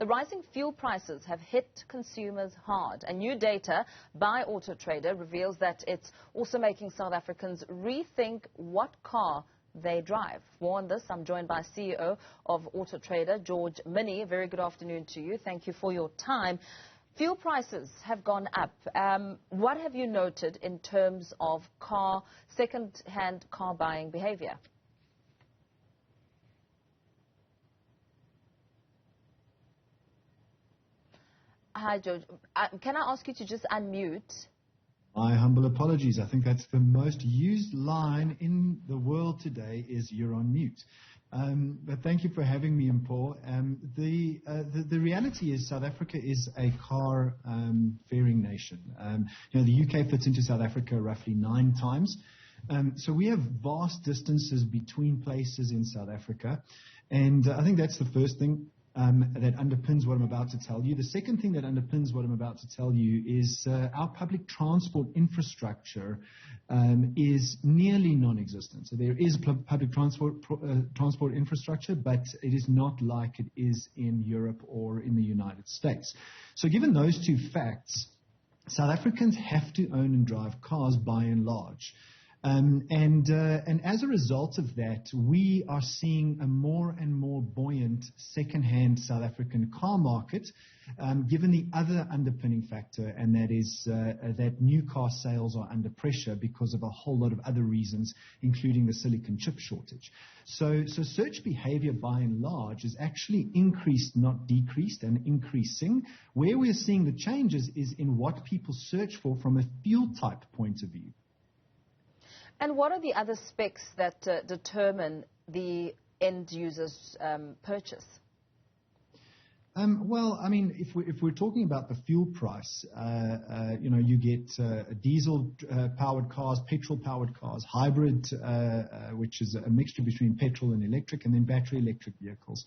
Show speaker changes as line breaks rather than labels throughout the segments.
The rising fuel prices have hit consumers hard, and new data by AutoTrader reveals that it's also making South Africans rethink what car they drive. More on this, I'm joined by CEO of AutoTrader, George Mienie. Very good afternoon to you. Thank you for your time. Fuel prices have gone up. What have you noted in terms of second-hand car buying behavior? Hi, George. Can I ask you to just unmute?
My humble apologies. I think that's the most used line in the world today is "you're on mute." But thank you for having me, Mpho. The reality is South Africa is a car faring nation. The UK fits into South Africa roughly 9 times. So we have vast distances between places in South Africa. And I think that's the first thing that underpins what I'm about to tell you. The second thing that underpins what I'm about to tell you is our public transport infrastructure is nearly non-existent. So there is public transport infrastructure, but it is not like it is in Europe or in the United States. So given those two facts, South Africans have to own and drive cars by and large. And as a result of that, we are seeing a more and more buoyant second-hand South African car market, given the other underpinning factor, and that is that new car sales are under pressure because of a whole lot of other reasons, including the silicon chip shortage. So search behavior by and large is actually increased, not decreased, and increasing. Where we're seeing the changes is in what people search for from a fuel type point of view.
And what are the other specs that determine the end user's purchase?
Well, I mean, if we're talking about the fuel price, you get diesel-powered cars, petrol-powered cars, hybrid, which is a mixture between petrol and electric, and then battery electric vehicles.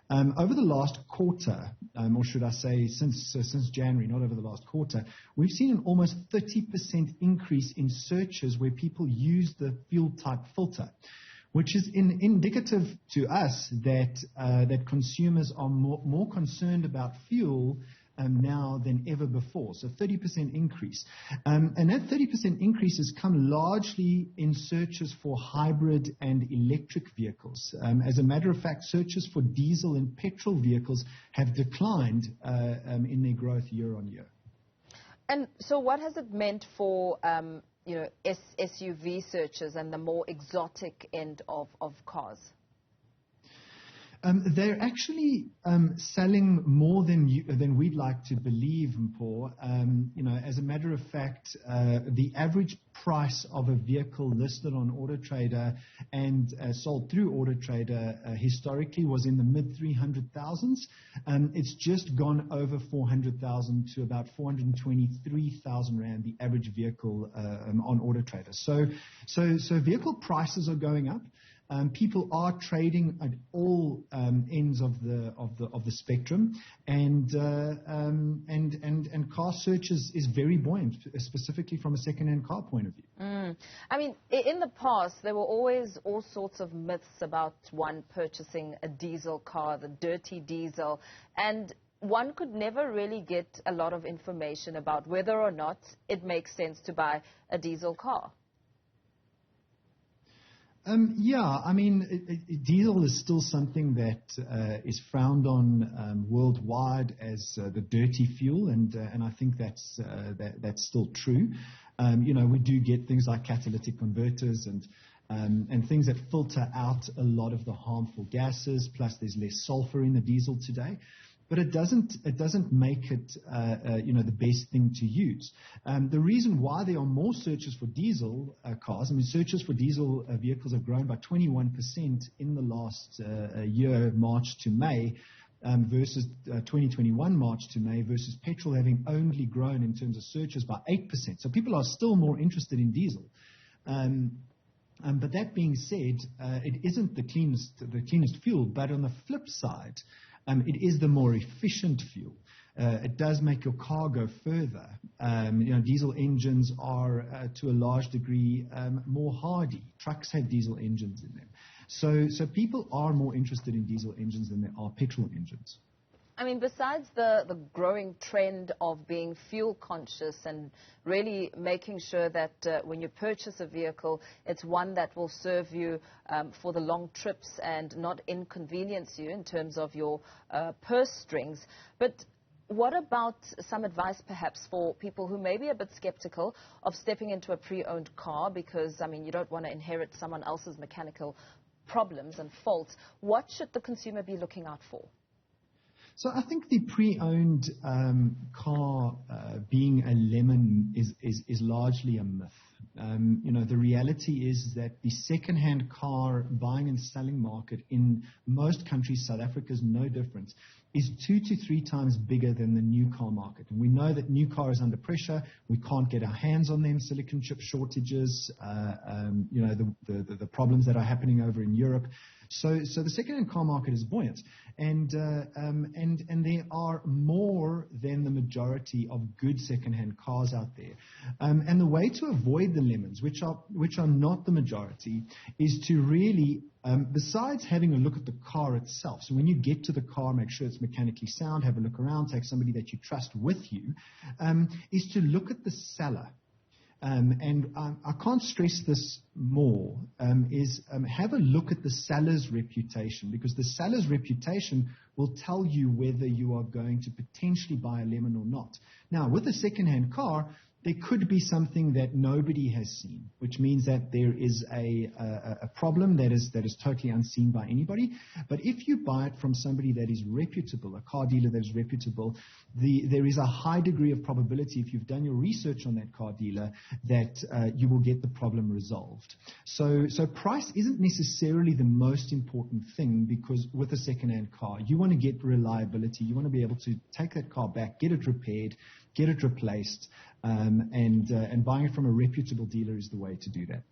Over the last quarter, or should I say since January, not over the last quarter, we've seen an almost 30% increase in searches where people use the fuel type filter, which is indicative to us that consumers are more concerned about fuel now than ever before. So 30% increase. And that 30% increase has come largely in searches for hybrid and electric vehicles. As a matter of fact, searches for diesel and petrol vehicles have declined in their growth year on year.
And so what has it meant for SUV searches and the more exotic end of cars?
They're actually selling more than we'd like to believe, Mpho. As a matter of fact, the average price of a vehicle listed on AutoTrader and sold through AutoTrader historically was in the mid-300,000s. It's just gone over 400,000 to about 423,000 Rand, the average vehicle on AutoTrader. So vehicle prices are going up. People are trading at all ends of the spectrum, and car search is very buoyant, specifically from a second-hand car point of view.
I mean, in the past, there were always all sorts of myths about one purchasing a diesel car, the dirty diesel, and one could never really get a lot of information about whether or not it makes sense to buy a diesel car.
I mean, diesel is still something that is frowned on worldwide as the dirty fuel, and I think that's still true. We do get things like catalytic converters and things that filter out a lot of the harmful gases. Plus, there's less sulfur in the diesel today. But it doesn't make it the best thing to use. The reason why there are more searches for diesel cars, I mean, searches for diesel vehicles have grown by 21% in the last year, March to May, versus 2021 March to May, versus petrol having only grown in terms of searches by 8%. So people are still more interested in diesel. But that being said, it isn't the cleanest fuel. But on the flip side, it is the more efficient fuel. It does make your car go further. Diesel engines are, to a large degree, more hardy. Trucks have diesel engines in them. So people are more interested in diesel engines than they are petrol engines.
I mean, besides the growing trend of being fuel conscious and really making sure that when you purchase a vehicle, it's one that will serve you for the long trips and not inconvenience you in terms of your purse strings. But what about some advice perhaps for people who may be a bit skeptical of stepping into a pre-owned car because, I mean, you don't want to inherit someone else's mechanical problems and faults? What should the consumer be looking out for?
So I think the pre-owned car being a lemon is largely a myth. The reality is that the second-hand car buying and selling market in most countries, South Africa is no different, is 2 to 3 times bigger than the new car market. And we know that new car is under pressure. We can't get our hands on them, silicon chip shortages, the problems that are happening over in Europe. So the second-hand car market is buoyant, and there are more than the majority of good second-hand cars out there. And the way to avoid the lemons, which are not the majority, is to really, besides having a look at the car itself. So when you get to the car, make sure it's mechanically sound, have a look around, take somebody that you trust with you, is to look at the seller. I can't stress this more, have a look at the seller's reputation, because the seller's reputation will tell you whether you are going to potentially buy a lemon or not. Now, with a second-hand car, there could be something that nobody has seen, which means that there is a problem that is totally unseen by anybody. But if you buy it from somebody that is reputable, a car dealer that is reputable, there is a high degree of probability, if you've done your research on that car dealer, that you will get the problem resolved. So price isn't necessarily the most important thing, because with a second-hand car, you want to get reliability. You want to be able to take that car back, get it repaired, get it replaced, and buying it from a reputable dealer is the way to do that.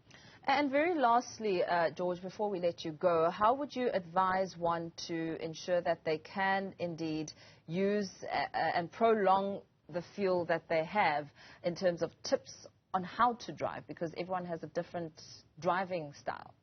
And very lastly, George, before we let you go, how would you advise one to ensure that they can indeed use and prolong the fuel that they have in terms of tips on how to drive? Because everyone has a different driving style.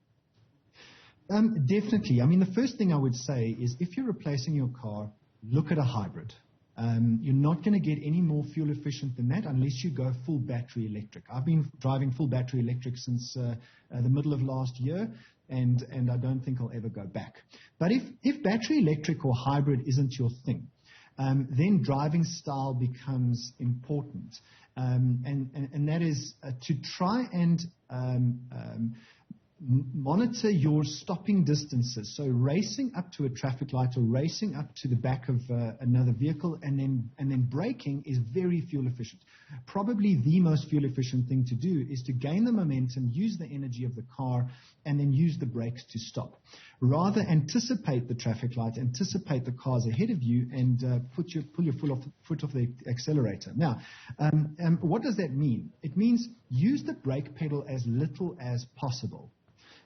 Definitely. I mean, the first thing I would say is if you're replacing your car, look at a hybrid. You're not going to get any more fuel efficient than that unless you go full battery electric. I've been driving full battery electric since the middle of last year, and I don't think I'll ever go back. But if battery electric or hybrid isn't your thing, then driving style becomes important. And that is to try and monitor your stopping distances. So racing up to a traffic light or racing up to the back of another vehicle and then braking is very fuel efficient. Probably the most fuel efficient thing to do is to gain the momentum, use the energy of the car, and then use the brakes to stop. Rather anticipate the traffic light, anticipate the cars ahead of you, and pull your foot off the accelerator. Now, what does that mean? It means use the brake pedal as little as possible.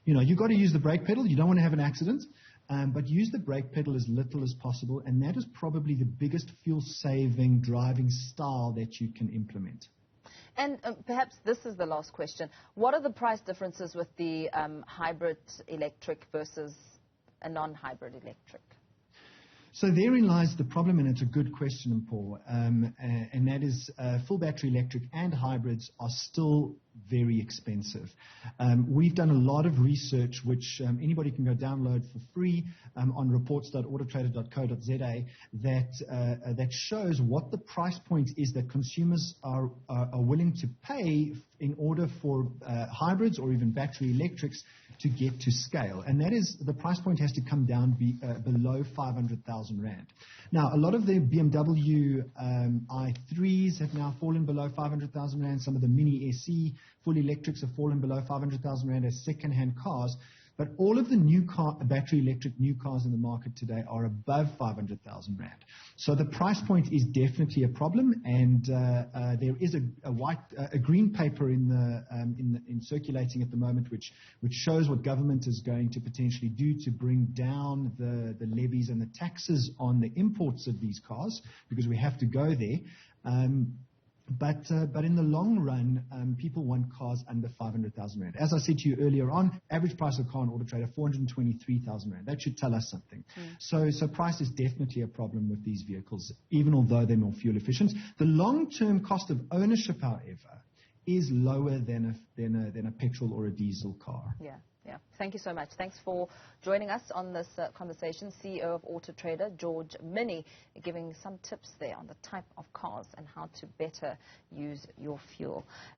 You've got to use the brake pedal. You don't want to have an accident, but use the brake pedal as little as possible, and that is probably the biggest fuel-saving driving style that you can implement.
And perhaps this is the last question. What are the price differences with the hybrid electric versus a non-hybrid electric?
So therein lies the problem, and it's a good question, Paul, and that is full battery electric and hybrids are still very expensive. We've done a lot of research, which anybody can go download for free on reports.autotrader.co.za that shows what the price point is that consumers are willing to pay in order for hybrids or even battery electrics to get to scale. And that is, the price point has to come down below 500,000 Rand. Now, a lot of the BMW i3s have now fallen below 500,000 Rand. Some of the Mienie SE full electrics have fallen below 500,000 Rand as second-hand cars. But all of the battery electric new cars in the market today are above 500,000 Rand. So the price point is definitely a problem, and there is a green paper in circulating at the moment, which shows what government is going to potentially do to bring down the levies and the taxes on the imports of these cars, because we have to go there. But in the long run, people want cars under 500,000 rand. As I said to you earlier on, average price of a car on AutoTrader, 423,000 rand. That should tell us something. So price is definitely a problem with these vehicles, even although they're more fuel efficient. The long-term cost of ownership, however, is lower than a petrol or a diesel car.
Yeah. Thank you so much. Thanks for joining us on this conversation. CEO of AutoTrader, George Mienie, giving some tips there on the type of cars and how to better use your fuel.